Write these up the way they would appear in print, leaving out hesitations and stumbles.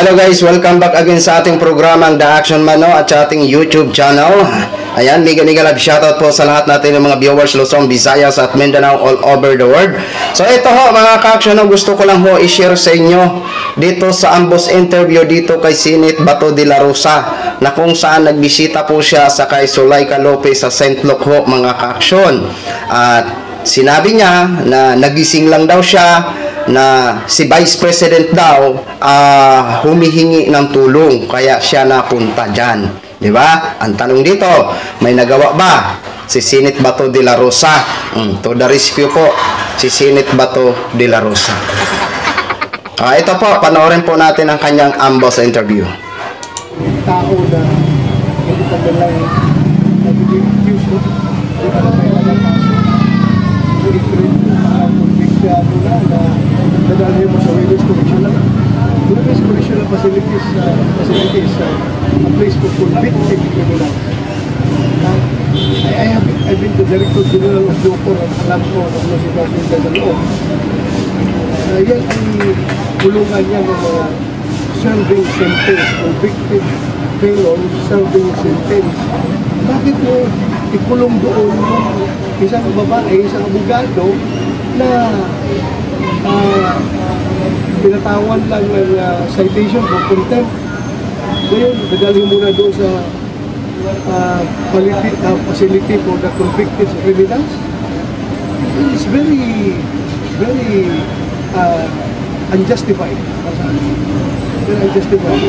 Hello guys, welcome back again sa ating programang The Action Man at sa ating YouTube channel. Ayan, liga love shoutout po sa lahat natin ng mga viewers Luzon, Visayas at Mindanao all over the world. So ito ho mga ka-action, gusto ko lang ho i-share sa inyo dito sa ambos interview dito kay Senate Bato de la Rosa, na kung saan nagbisita po siya sa kay Zuleika Lopez sa St. Luke ho mga ka-action. At sinabi niya na nagising lang daw siya na si Vice President daw humihingi ng tulong kaya siya napunta dyan, di ba? Ang tanong dito, may nagawa ba si Senate Bato de la Rosa? To the rescue po, si Senate Bato de la Rosa. Ito po, panoorin po natin ang kanyang ambos interview. Tao na hindi pa lang nag-diffuse mo, hindi pa lang may nagpasok, konbiktado na nadalhin mo sa Wellness Correctional. Wellness Correctional facilities a place for convicted criminals. I've been the Director General of Jocor at alam ko ang mga sitwasyon dyan sa loob. Yan ang kulungan niya ng mga serving sentence, convicted felons serving sentence. Bakit mo ikulong doon isang babae, isang abogado na pinatawan lang ng citation for contempt? Ngayon, dadalhin muna doon sa facility for the convicted criminals. It's very unjustified. Very unjustified.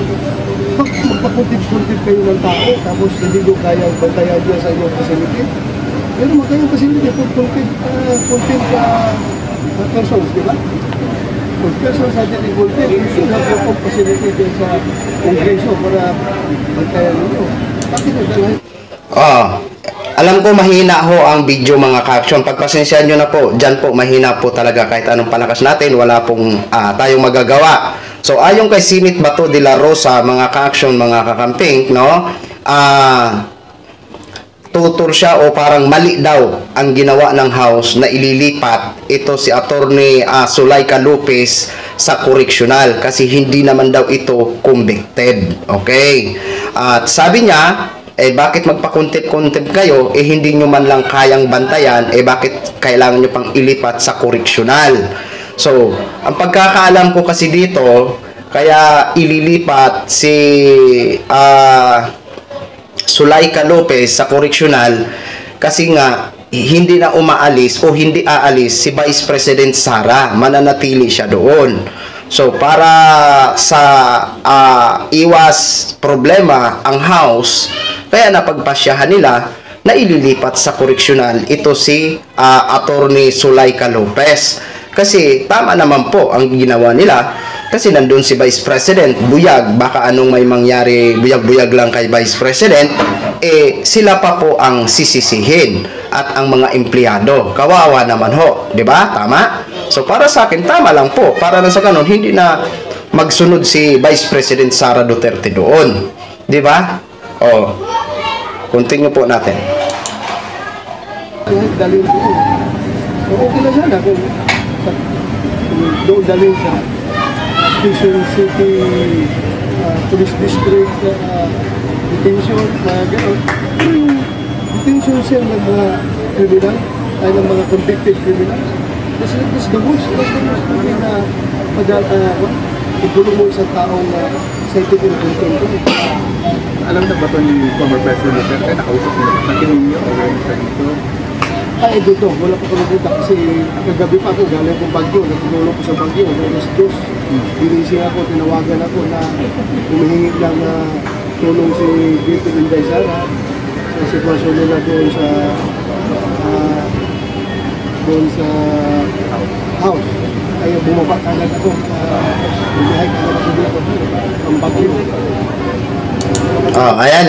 Magpakuntid-kuntid kayo ng tao tapos hindi nyo kayang bantayan dyan sa inyong facility. Pero magkayong facility for content persons, di ba? Kung persons natin in content, you should have your own facility dyan sa Kongreso para bantayan nyo. Bakit nagdalahin? Alam ko mahina ho ang video mga ka-action. Pagpasensyahan nyo na po, dyan po mahina po talaga kahit anong palakas natin, wala pong tayong magagawa. So ayon kay Senate Bato de la Rosa, mga ka-action, mga kakamping, no? Tutor siya o parang mali daw ang ginawa ng House na ililipat ito si Attorney Zuleika Lopez sa correctional kasi hindi naman daw ito convicted. Okay? At sabi niya, bakit magpa-contempt kayo, hindi nyo man lang kayang bantayan, bakit kailangan nyo pang ilipat sa correctional? So, ang pagkakaalam ko kasi dito, kaya ililipat si Zuleika Lopez sa correctional kasi nga hindi na umaalis o hindi aalis si Vice President Sara, mananatili siya doon. So para sa iwas problema ang House, kaya napagpasyahan nila na ililipat sa correctional ito si Attorney Zuleika Lopez. Kasi tama naman po ang ginawa nila. Kasi nandun si Vice President, buyag, baka anong may mangyari, buyag-buyag lang kay Vice President, sila pa po ang sisisihin at ang mga empleyado. Kawawa naman ho, di ba? Tama? So para sa akin, tama lang po. Para na sa ganun, hindi na magsunod si Vice President Sara Duterte doon. Di ba? Continue po natin. Dalhin doon. So okay na sana kung doon dalhin sa Quezon City Police District detention, mga gano'n. Detention cell ng mga criminal, ay ng mga convicted criminals. That's the worst. That's the worst way na igulong mo isang taong cited in contempt. Alam na ba ito ni former President Duterte? Nakausap niyo na kinunyo o sa dito? Ay, dito. Wala pa kami dito kasi kagabi pa ako, galing kong Bagyo. Natulong ko sa Bagyo. Alas 2. Binising ako, tinawagan ako na humihingi lang na tulong si Vito Inday Sara sa sitwasyon nila doon sa house. Kaya bumaba kagad ako. Bumihay kagad ako dito. Ang Bagyo. Ayan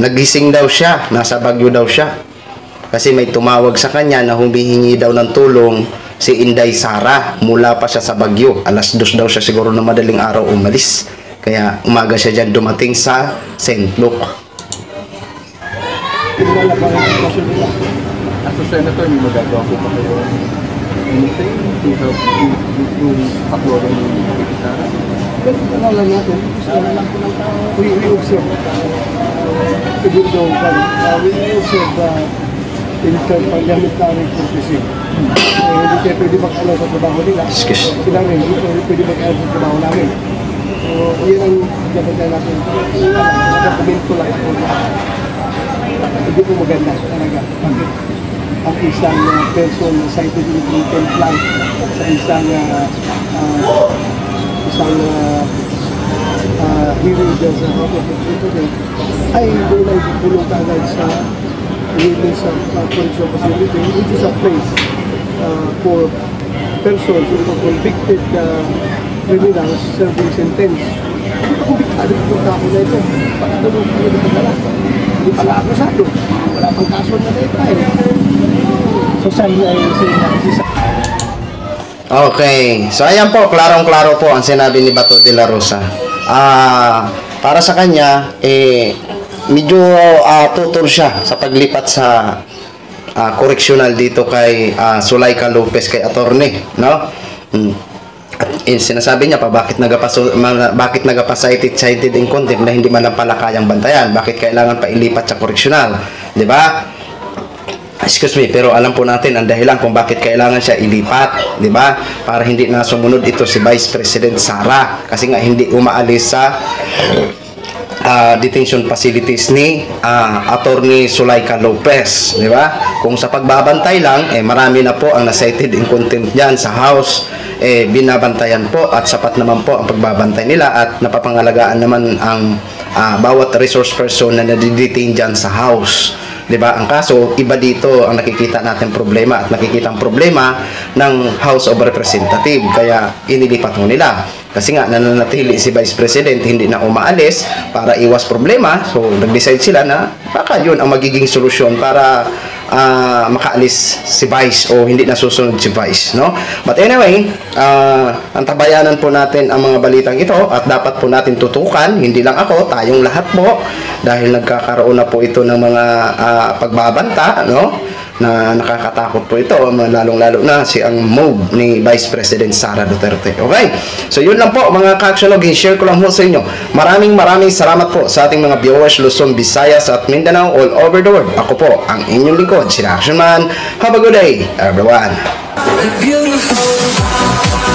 nagising daw siya, nasa Bagyo daw siya. Kasi may tumawag sa kanya na humihingi daw ng tulong si Inday Sara. Mula pa siya sa Bagyo. Alas 2 daw siya siguro na madaling araw umalis. Kaya umaga siya dyan dumating sa St. Luke. Wala pa ang sitwasyon nila. As a senator, may magagawa po pa kayo anything to help yung pakloro ng Sara? Pero ano lang natin, we observe, even though we observe interparliamentary courtesy. Hindi tayo pwede mag-alaw sa trabaho nila. Sila rin, hindi pwede mag-alaw sa trabaho namin. So, yun ang gagawin natin. Nakakomento lang ako na hindi po maganda talaga. Bakit ang isang person na cited in contempt lang sa isang hearing dyan sa House of Representatives ay doon ay pulong agad sa release of correctional facility, which is a place for persons who are convicted criminals serving sentence. Hindi pa kumbiktado itong tao na ito. Bakit naman kayo nagpadala? Hindi pala akasado. Wala pang kaso na tayo. So, saan na yung sinasisa? Okay. So, ayan po, klarong-klaro po ang sinabi ni Bato de la Rosa. Para sa kanya, medyo tutor siya sa paglipat sa correctional dito kay Zuleika Lopez, kay attorney, no? At sinasabi niya pa bakit cited in contempt na hindi man lang pala kayang bantayan, bakit kailangan pa ilipat sa correctional, di ba? Excuse me, pero alam po natin ang dahilan kung bakit kailangan siya ilipat, di ba? Para hindi na sumunod ito si Vice President Sara, kasi nga hindi umaalis sa detention facilities ni Attorney Zuleika Lopez, di ba? Kung sa pagbabantay lang, marami na po ang na-cited in contempt diyan sa House, binabantayan po at sapat naman po ang pagbabantay nila at napapangalagaan naman ang bawat resource person na nadidetain diyan sa House. 'Di ba? Ang kaso, iba dito ang nakikita natin problema at nakikita ang problema ng House of Representatives. Kaya inilipat mo nila. Kasi nga nananatili si Vice President, hindi na umaalis para iwas problema. So nag-decide sila na baka yun ang magiging solusyon para makaalis si Vice o hindi na susunod si Vice, no? But anyway, antabayanan po natin ang mga balitang ito at dapat po natin tutukan, hindi lang ako, tayong lahat po, dahil nagkakaroon na po ito ng mga pagbabanta, no? Na nakakatakot po ito, lalong-lalo na ang move ni Vice President Sara Duterte. Okay? So yun lang po mga ka-Action Log, share ko lang po sa inyo. Maraming salamat po sa ating mga viewers Luzon, Visayas at Mindanao all over the world. Ako po ang inyong lingkod, si Action Man. Have a good day, everyone. Beautiful.